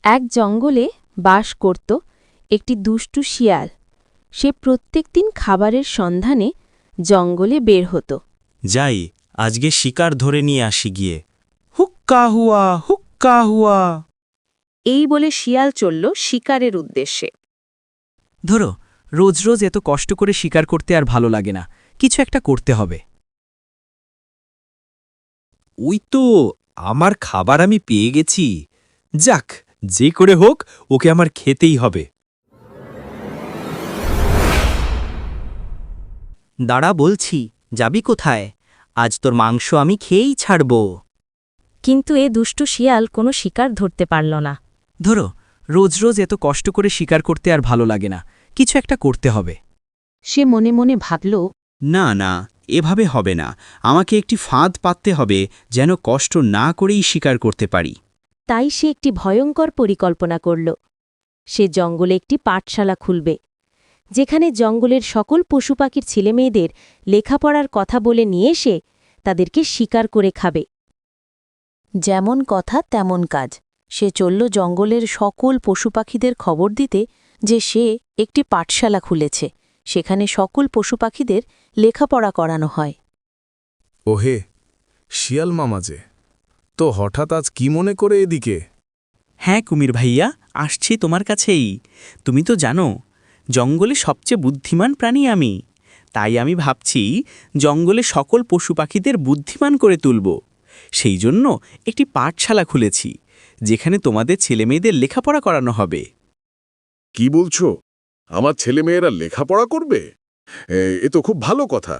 এক জঙ্গলে বাস করত একটি দুষ্টু শিয়াল। সে প্রত্যেকদিন খাবারের সন্ধানে জঙ্গলে বের হতো। যাই, আজকে শিকার ধরে নিয়ে আসি গিয়ে। হুক্কা হুয়া, হুক্কা হুয়া। এই বলে শিয়াল চলল শিকারের উদ্দেশ্যে। ধরো, রোজ রোজ এত কষ্ট করে শিকার করতে আর ভালো লাগে না, কিছু একটা করতে হবে। ওই তো, আমার খাবার আমি পেয়ে গেছি। যাক, যে করে হোক ওকে আমার খেতেই হবে। দাঁড়া, বলছি, যাবি কোথায়? আজ তোর মাংস আমি খেয়েই ছাড়ব। কিন্তু এ দুষ্টু শিয়াল কোনো শিকার ধরতে পারল না। ধরো, রোজ রোজ এত কষ্ট করে শিকার করতে আর ভালো লাগে না, কিছু একটা করতে হবে। সে মনে মনে ভাবল, না না, এভাবে হবে না। আমাকে একটি ফাঁদ পাততে হবে, যেন কষ্ট না করেই শিকার করতে পারি। তাই সে একটি ভয়ঙ্কর পরিকল্পনা করল। সে জঙ্গলে একটি পাঠশালা খুলবে, যেখানে জঙ্গলের সকল পশুপাখির ছেলেমেয়েদের লেখাপড়ার কথা বলে নিয়ে এসে তাদেরকে শিকার করে খাবে। যেমন কথা তেমন কাজ। সে চলল জঙ্গলের সকল পশুপাখিদের খবর দিতে যে সে একটি পাঠশালা খুলেছে, সেখানে সকল পশুপাখিদের লেখাপড়া করানো হয়। ওহে, শিয়াল মামা যে, তো হঠাৎ আজ কি মনে করে এদিকে? হ্যাঁ কুমির ভাইয়া, আসছি তোমার কাছেই। তুমি তো জানো, জঙ্গলে সবচেয়ে বুদ্ধিমান প্রাণী আমি। তাই আমি ভাবছি জঙ্গলে সকল পশু পাখিদের বুদ্ধিমান করে তুলব। সেই জন্য একটি পাঠশালা খুলেছি, যেখানে তোমাদের ছেলেমেয়েদের লেখাপড়া করানো হবে। কি বলছো? আমার ছেলেমেয়েরা লেখাপড়া করবে? এ তো খুব ভালো কথা।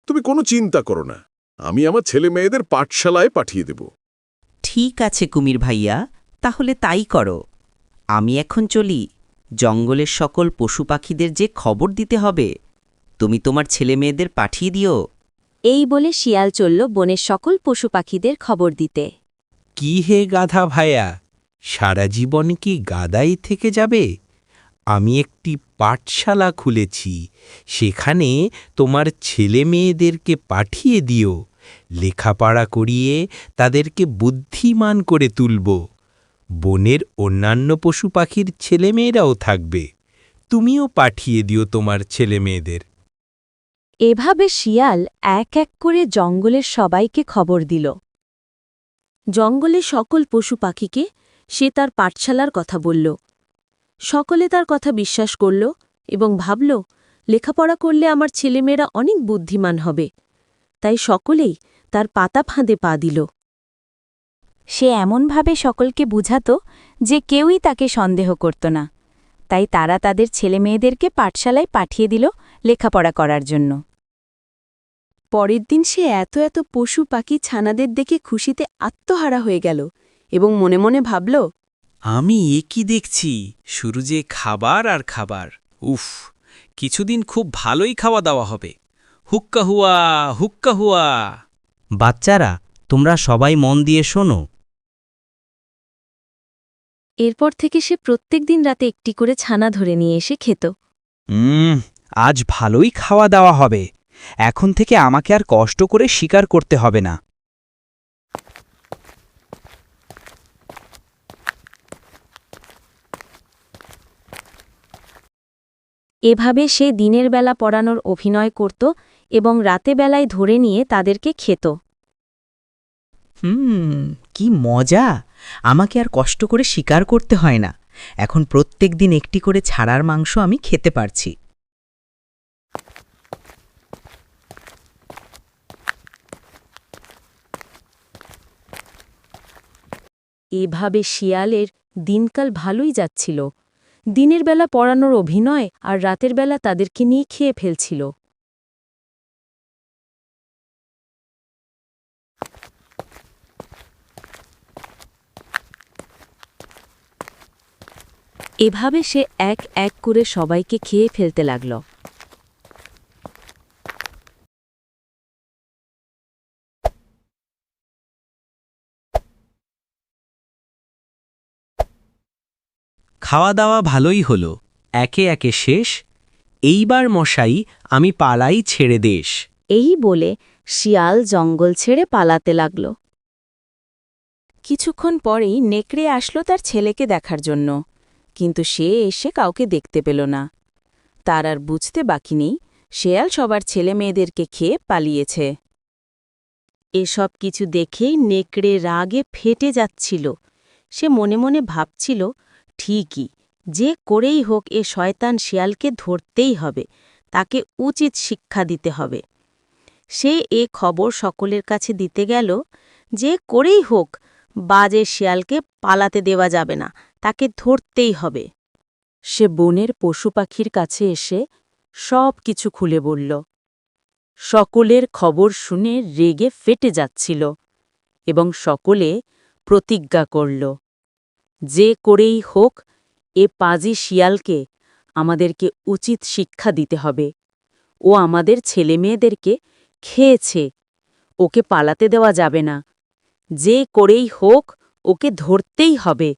তুমি কোনো চিন্তা করো না, আমি আমার ছেলেমেয়েদের পাঠশালায় পাঠিয়ে দেব। ঠিক আছে কুমির ভাইয়া, তাহলে তাই করো। আমি এখন চলি। জঙ্গলের সকল পশু পাখিদের যে খবর দিতে হবে, তুমি তোমার ছেলেমেয়েদের পাঠিয়ে দিও। এই বলে শিয়াল চলল বনের সকল পশুপাখিদের খবর দিতে। কি হে গাধা ভাইয়া, সারা জীবন কি গাদাই থেকে যাবে? আমি একটি পাঠশালা খুলেছি, সেখানে তোমার ছেলে মেয়েদেরকে পাঠিয়ে দিও। লেখাপড়া করিয়ে তাদেরকে বুদ্ধিমান করে তুলব। বনের অন্যান্য পশু পাখির ছেলেমেয়েরাও থাকবে। তুমিও পাঠিয়ে দিও তোমার ছেলেমেয়েদের। এভাবে শিয়াল এক এক করে জঙ্গলের সবাইকে খবর দিল। জঙ্গলের সকল পশু পাখিকে সে তার পাঠশালার কথা বলল। সকলে তার কথা বিশ্বাস করল এবং ভাবল, লেখাপড়া করলে আমার ছেলেমেয়েরা অনেক বুদ্ধিমান হবে। তাই সকলেই তার পাতা ফাঁদে পা দিল। সে এমনভাবে সকলকে বুঝাত যে কেউই তাকে সন্দেহ করত না। তাই তারা তাদের ছেলেমেয়েদেরকে পাঠশালায় পাঠিয়ে দিল লেখাপড়া করার জন্য। পরের দিন সে এত এত পশু পাখি ছানাদের দেখে খুশিতে আত্মহারা হয়ে গেল এবং মনে মনে ভাবল, আমি একই দেখছি, শুরু যে খাবার আর খাবার। উফ, কিছুদিন খুব ভালোই খাওয়া দাওয়া হবে। হুক্কা হুয়া, হুক্কা হুয়া। বাচ্চারা, তোমরা সবাই মন দিয়ে শোনো। এরপর থেকে সে প্রত্যেক দিন রাতে একটি করে ছানা ধরে নিয়ে এসে খেত। আজ ভালোই খাওয়া দাওয়া হবে। এখন থেকে আমাকে আর কষ্ট করে শিকার করতে হবে না। এভাবে সে দিনের বেলা পড়ানোর অভিনয় করত এবং রাতে বেলায় ধরে নিয়ে তাদেরকে খেত। কি মজা! আমাকে আর কষ্ট করে শিকার করতে হয় না। এখন প্রত্যেক দিন একটি করে ছাড়ার মাংস আমি খেতে পারছি। এভাবে শিয়ালের দিনকাল ভালোই যাচ্ছিল। দিনের বেলা পড়ানোর অভিনয় আর রাতের বেলা তাদেরকে নিয়ে খেয়ে ফেলছিল। এভাবে সে এক এক করে সবাইকে খেয়ে ফেলতে লাগল। খাওয়া দাওয়া ভালোই হলো, একে একে শেষ। এইবার মশাই, আমি পালাই ছেড়ে দেশ। এই বলে শিয়াল জঙ্গল ছেড়ে পালাতে লাগল। কিছুক্ষণ পরেই নেকড়ে আসলো তার ছেলেকে দেখার জন্য, কিন্তু সে এসে কাউকে দেখতে পেল না। তার আর বুঝতে বাকি নেই শেয়াল সবার ছেলে মেয়েদেরকে খেয়ে পালিয়েছে। এসব কিছু দেখেই নেকড়ে রাগে ফেটে যাচ্ছিল। সে মনে মনে ভাবছিল, ঠিকই, যে করেই হোক এ শয়তান শিয়ালকে ধরতেই হবে, তাকে উচিত শিক্ষা দিতে হবে। সে এ খবর সকলের কাছে দিতে গেল, যে করেই হোক বাজে শিয়ালকে পালাতে দেওয়া যাবে না, তাকে ধরতেই হবে। সে বনের পশু পাখির কাছে এসে সব কিছু খুলে বলল। সকলের খবর শুনে রেগে ফেটে যাচ্ছিল এবং সকলে প্রতিজ্ঞা করল, যে করেই হোক এ পাজি শিয়ালকে আমাদেরকে উচিত শিক্ষা দিতে হবে। ও আমাদের ছেলেমেয়েদেরকে খেয়েছে, ওকে পালাতে দেওয়া যাবে না, যে করেই হোক ওকে ধরতেই হবে।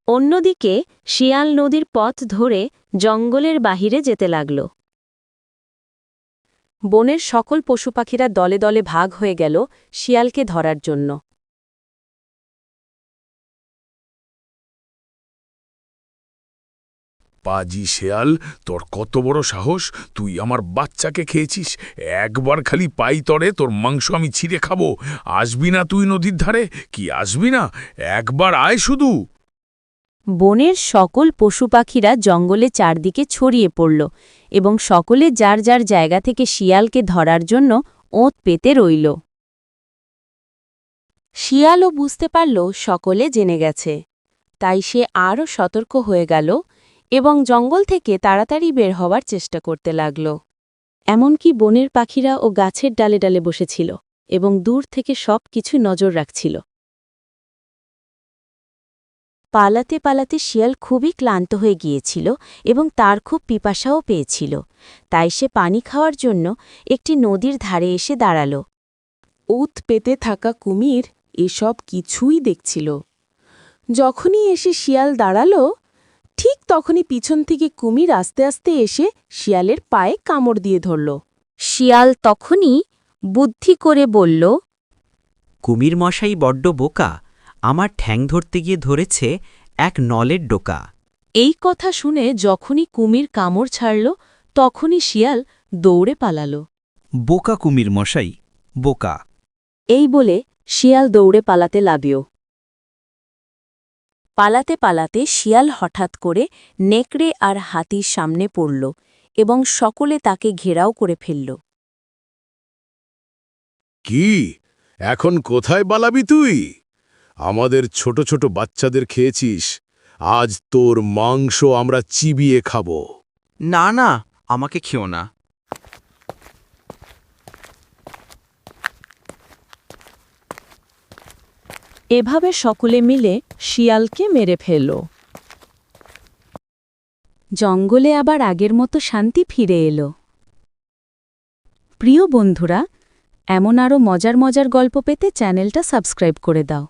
অন্যদিকে শিয়াল নদীর পথ ধরে জঙ্গলের বাহিরে যেতে লাগল। বনের সকল পশু পাখিরা দলে দলে ভাগ হয়ে গেল শিয়ালকে ধরার জন্য। পাজি শেয়াল, তোর কত বড় সাহস! তুই আমার বাচ্চাকে খেয়েছিস। একবার খালি পাই তরে তোর মাংস আমি ছিঁড়ে খাবো। আসবি না তুই নদীর ধারে? কি আসবি না? একবার আয় শুধু। বনের সকল পশু পাখিরা জঙ্গলে চারদিকে ছড়িয়ে পড়ল এবং সকলে যার যার জায়গা থেকে শিয়ালকে ধরার জন্য ওঁত পেতে রইল। শিয়ালও বুঝতে পারল সকলে জেনে গেছে, তাই সে আরও সতর্ক হয়ে গেল এবং জঙ্গল থেকে তাড়াতাড়ি বের হওয়ার চেষ্টা করতে লাগল। এমনকি বনের পাখিরা ও গাছের ডালে ডালে বসেছিল এবং দূর থেকে সব কিছু নজর রাখছিল। পালাতে পালাতে শিয়াল খুবই ক্লান্ত হয়ে গিয়েছিল এবং তার খুব পিপাসাও পেয়েছিল, তাই সে পানি খাওয়ার জন্য একটি নদীর ধারে এসে দাঁড়াল। ওত পেতে থাকা কুমির এসব কিছুই দেখছিল। যখনই এসে শিয়াল দাঁড়াল, ঠিক তখনই পিছন থেকে কুমির আস্তে আস্তে এসে শিয়ালের পায়ে কামড় দিয়ে ধরল। শিয়াল তখনই বুদ্ধি করে বলল, কুমির মশাই বড্ড বোকা, আমার ঠ্যাং ধরতে গিয়ে ধরেছে এক নলের ডোকা। এই কথা শুনে যখনই কুমির কামড় ছাড়ল, তখনই শিয়াল দৌড়ে পালাল। বোকা কুমির মশাই, বোকা। এই বলে শিয়াল দৌড়ে পালাতে লাগল। পালাতে পালাতে শিয়াল হঠাৎ করে নেকড়ে আর হাতির সামনে পড়ল এবং সকলে তাকে ঘেরাও করে ফেলল। কি, এখন কোথায় পালাবি তুই? আমাদের ছোট ছোট বাচ্চাদের খেয়েছিস, আজ তোর মাংস আমরা চিবিয়ে খাবো। না না, আমাকে খেও না। এভাবে সকলে মিলে শিয়ালকে মেরে ফেলল। জঙ্গলে আবার আগের মতো শান্তি ফিরে এলো। প্রিয় বন্ধুরা, এমন আরও মজার মজার গল্প পেতে চ্যানেলটা সাবস্ক্রাইব করে দাও।